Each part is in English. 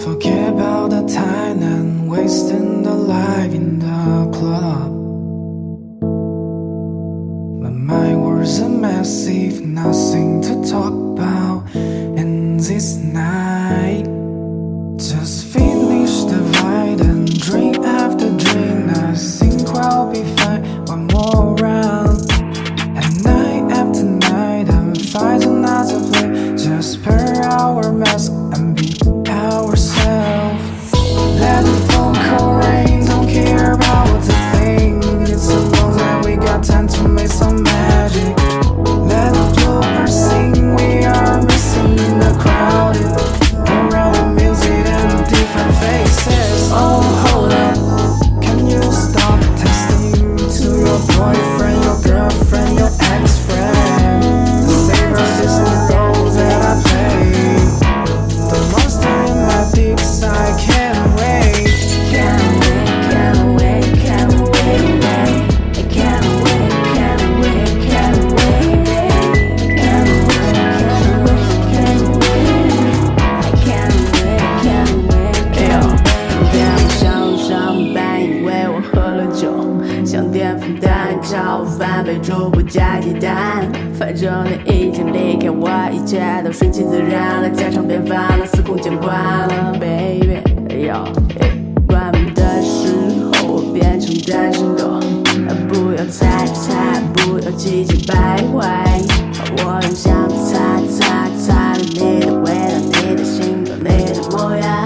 Forget about the time and wasting the life in the club. My mind was a massive, nothing to talk about in this night. Just finish the ride and drink after drink. I think I'll be fine one more round. And night after night I'll find another play. Just pair our mask and be ourselves. Let the phone call rain, don't care about the thing. It's a long night, we got time to make some magic. Let the bloopers sing, we are missing in the crowd. Around the music and different faces. Oh, hold up, can you stop texting to your boyfriend, your girlfriend, your ex-friend? The saber is the role that I play. The monster in my deep side can't wait. Can't wait, can't wait, can't wait, wait. I can't wait, can't wait, can't wait, can't wait, can't wait, can't wait. I can't wait, can't wait, can't wait. 上班因为我喝了酒，像淀粉蛋炒饭，备注不加鸡蛋。反正你已经离开我，一切都顺其自然了，家常便饭了，司空见惯了 ，baby。关门的时候我变成单身狗，不要猜猜，不要唧唧败坏，我用橡皮擦擦擦了你的味道，你的性格，你的模样。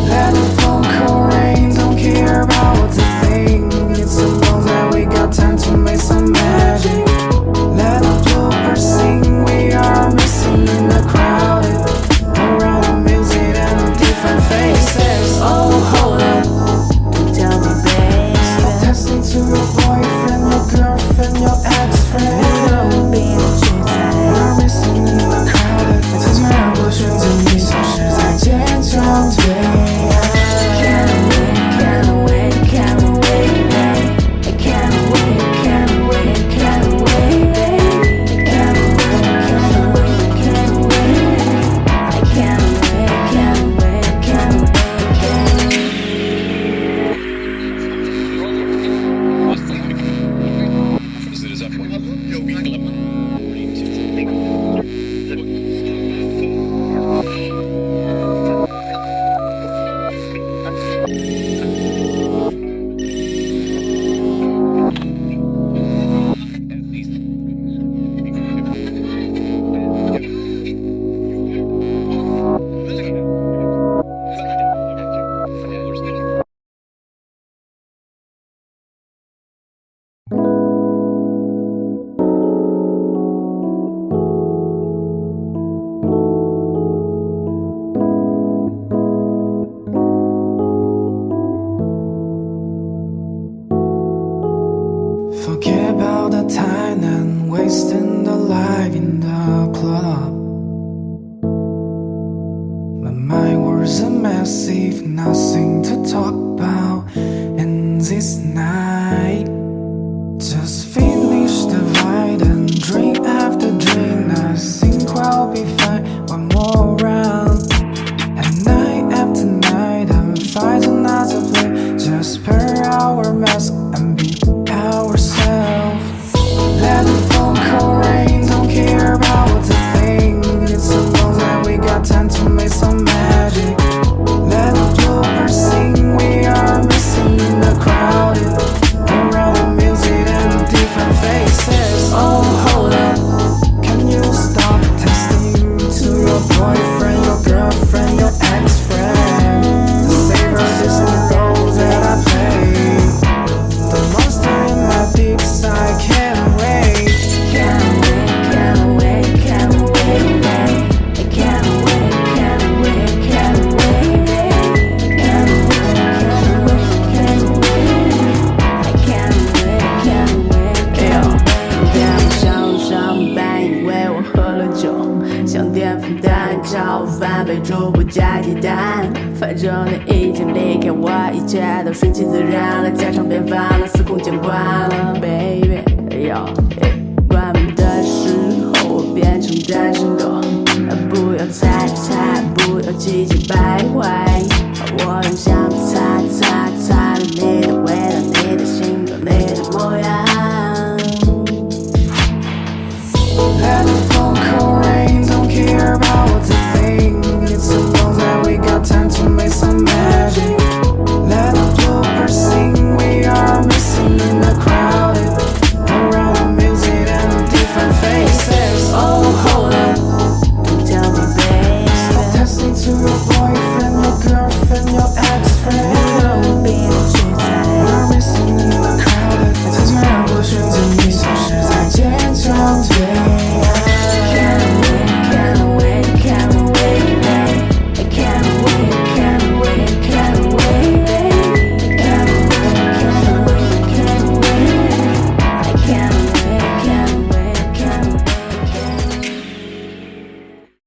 Let the phone call rain, don't care about the thing. It's a long night, we got time to make some magic. Let the bloopers sing, we are missing in the crowd. Around the music and different faces. Oh, hold up, don't tell me, babe. Stop texting to your boyfriend, your girlfriend, your ex-friend. We're missing in the crowd. 曾经让我选择你，消失在街角对。Forget about the time and wasting the life in the club. My mind was a massive, nothing to talk about in this night. Just finish the ride and drink after drink. I think I'll be fine one more round. And night after night I'll find another play. Just pair our mask and be ourselves. Let the phone call rain, don't care about the thing. It's a long night, we got time to make some magic. Let the bloopers sing, we are missing in the crowd. Around the music and different faces. Oh, hold up, can you stop texting to your boyfriend, your girlfriend, your ex-friend? The saber is the role that I play. The monster in my deep side can't wait. Can't wait, can't wait, can't wait, wait. I can't wait, can't wait, can't wait, can't wait, can't wait, can't wait. I can't wait, can't wait, can't wait. 上班因为我喝了酒，像淀粉蛋炒饭，备注不加鸡蛋。反正你已经离开我，一切都顺其自然了，家常便饭了，司空见惯了 ，baby。关门的时候我变成单身狗，不要猜。季节徘徊，我很想。